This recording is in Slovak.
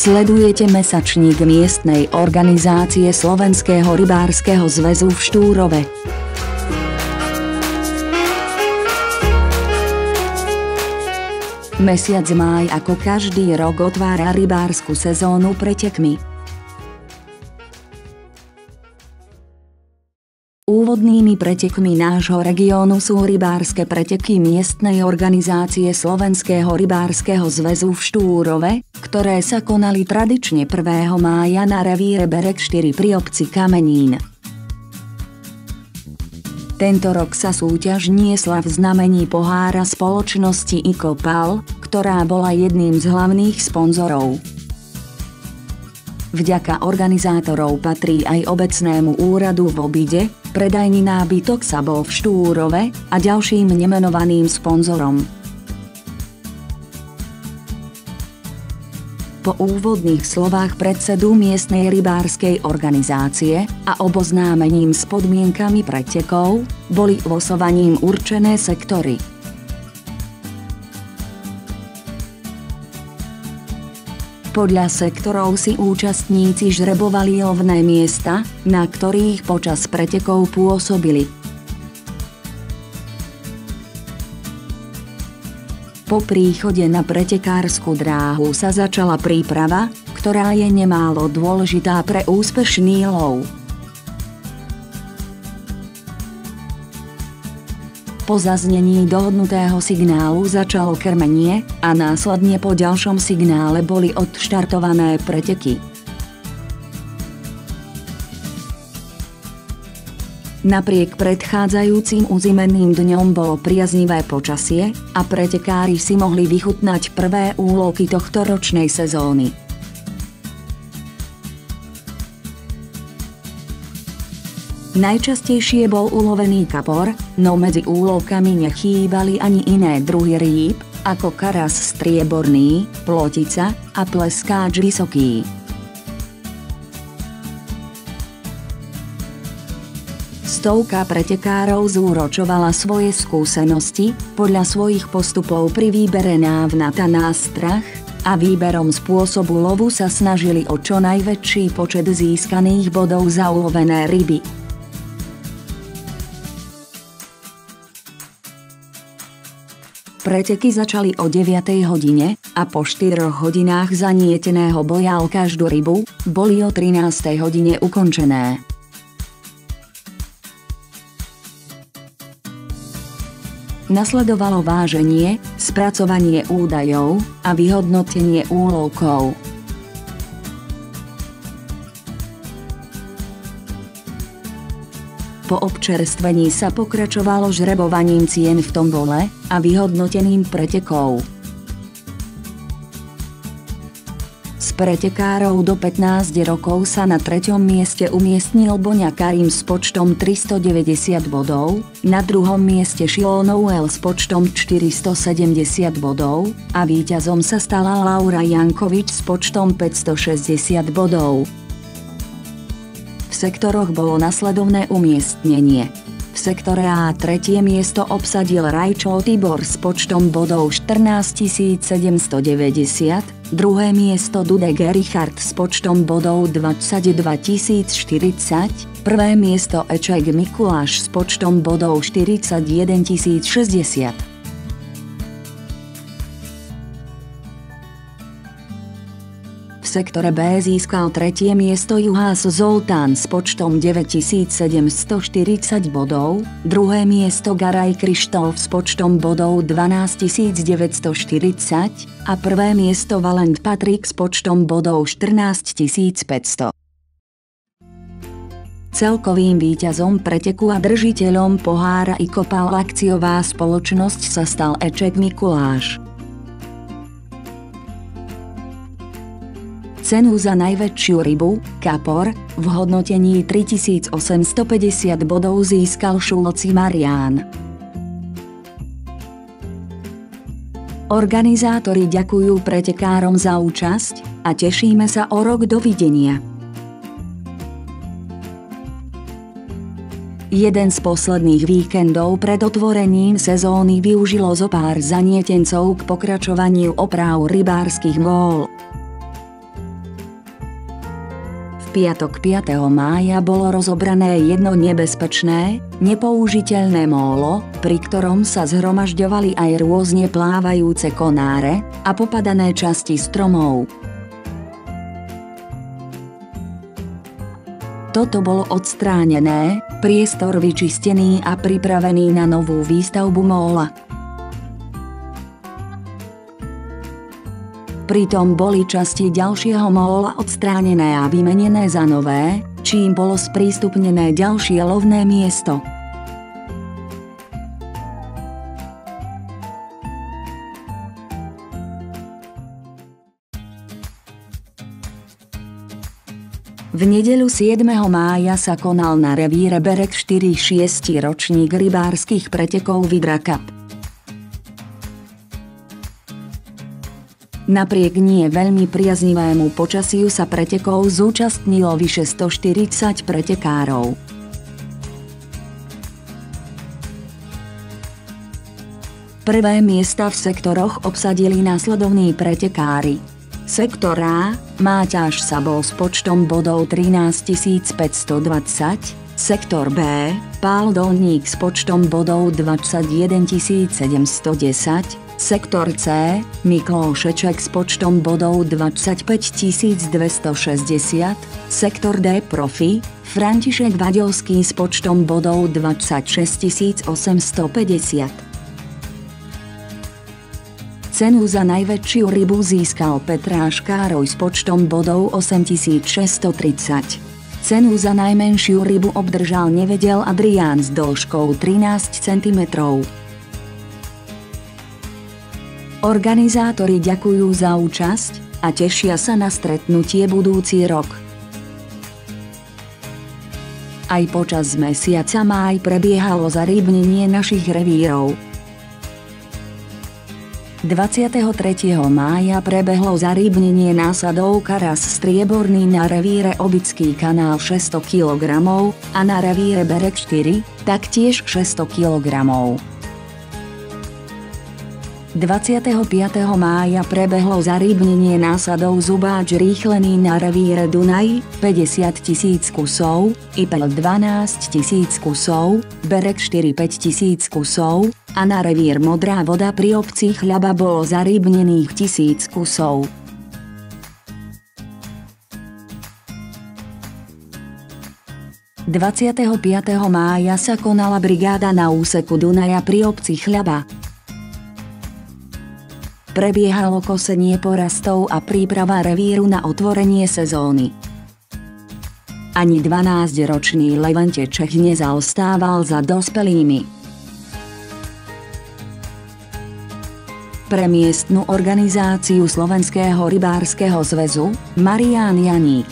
Sledujete mesačník miestnej organizácie Slovenského rybárskeho zväzu v Štúrove. Mesiac máj ako každý rok otvára rybársku sezónu pretekmi. Úvodnými pretekmi nášho regiónu sú rybárske preteky miestnej organizácie Slovenského rybárskeho zväzu v Štúrove, ktoré sa konali tradične 1. mája na revíre Berek 4 pri obci Kamenín. Tento rok sa súťaž niesla v znamení pohára spoločnosti IKOPAL, ktorá bola jedným z hlavných sponzorov. Vďaka organizátorov patrí aj obecnému úradu v Obide, predajný nábytok Sabo v Štúrove a ďalším nemenovaným sponzorom. Po úvodných slovách predsedu miestnej rybárskej organizácie a oboznámením s podmienkami pretekov boli losovaním určené sektory. Podľa sektorov si účastníci žrebovali lovné miesta, na ktorých počas pretekov pôsobili. Po príchode na pretekársku dráhu sa začala príprava, ktorá je nemálo dôležitá pre úspešný lov. Po zaznení dohodnutého signálu začalo krmenie a následne po ďalšom signále boli odštartované preteky. Napriek predchádzajúcim uzimenným dňom bolo priaznivé počasie a pretekári si mohli vychutnať prvé úlovky tohtoročnej sezóny. Najčastejšie bol ulovený kapor, no medzi úlovkami nechýbali ani iné druhy rýb, ako karas strieborný, plotica a pleskáč vysoký. Stovka pretekárov zúročovala svoje skúsenosti podľa svojich postupov pri výbere návnata nástrah a výberom spôsobu lovu sa snažili o čo najväčší počet získaných bodov za ulovené ryby. Preteky začali o 9. hodine a po 4 hodinách zanieteného boja o každú rybu boli o 13. hodine ukončené. Nasledovalo váženie, spracovanie údajov a vyhodnotenie úlovkov. Po občerstvení sa pokračovalo žrebovaním cien v tombole a vyhodnotením pretekov. Z pretekárov do 15 rokov sa na 3. mieste umiestnil Boňa Karim s počtom 390 bodov, na 2. mieste Šilo Noel s počtom 470 bodov a víťazom sa stala Laura Jankovič s počtom 560 bodov. V sektoroch bolo nasledovné umiestnenie. V sektore A 3. miesto obsadil Rajčo Tibor s počtom bodov 14 790, 2. miesto Dudek Richard s počtom bodov 22 040, 1. miesto Eček Mikuláš s počtom bodov 41 060. V sektore B získal 3. miesto Juhás Zoltán s počtom 9740 bodov, 2. miesto Garaj Krištof s počtom bodov 12 940 a 1. miesto Valent Patrik s počtom bodov 14 500. Celkovým víťazom preteku a držiteľom pohára IKOPAL akciová spoločnosť sa stal Eček Mikuláš. Cenu za najväčšiu rybu, kapor, v hodnotení 3850 bodov získal Šulci Marián. Organizátori ďakujú pretekárom za účasť a tešíme sa o rok dovidenia. Jeden z posledných víkendov pred otvorením sezóny využilo zopár zanietencov k pokračovaniu opráv rybárskych mól. piatok 5. mája bolo rozobrané jedno nebezpečné, nepoužiteľné mólo, pri ktorom sa zhromažďovali aj rôzne plávajúce konáre a popadané časti stromov. Toto bolo odstránené, priestor vyčistený a pripravený na novú výstavbu móla. Pritom boli časti ďalšieho móla odstránené a vymenené za nové, čím bolo sprístupnené ďalšie lovné miesto. V nedeľu 7. mája sa konal na revíre Berek 4 6. ročník rybárskych pretekov Vydra Cup. Napriek nie veľmi priaznivému počasiu sa pretekov zúčastnilo vyše 140 pretekárov. Prvé miesta v sektoroch obsadili nasledovní pretekári. Sektor A, Máťáš Sabol s počtom bodov 13 520, sektor B, Pál Dolník s počtom bodov 21 710, sektor C, Miklóšeček s počtom bodov 25 260, sektor D Profi, František Vaďovský s počtom bodov 26 850. Cenu za najväčšiu rybu získal Petráš Károj s počtom bodov 8630. Cenu za najmenšiu rybu obdržal Nevedel Adrián s dĺžkou 13 cm. Organizátori ďakujú za účasť a tešia sa na stretnutie budúci rok. Aj počas mesiaca máj prebiehalo zarybnenie našich revírov. 23. mája prebehlo zarybnenie násadov Karas strieborný na revíre Obický kanál 600 kg a na revíre Berek 4 taktiež 600 kg. 25. mája prebehlo zarybnenie násadov Zubáč rýchlený na revíre Dunaj 50 000 kusov, Ipel 12 000 kusov, Berek 4 5 000 kusov a na revír Modrá voda pri obci Chľaba bolo zarybnených 1000 kusov. – 25. mája sa konala brigáda na úseku Dunaja pri obci Chľaba. Prebiehalo kosenie porastov a príprava revíru na otvorenie sezóny. Ani 12-ročný Levente Čech nezaostával za dospelými. Pre miestnu organizáciu Slovenského rybárskeho zväzu Marián Janík.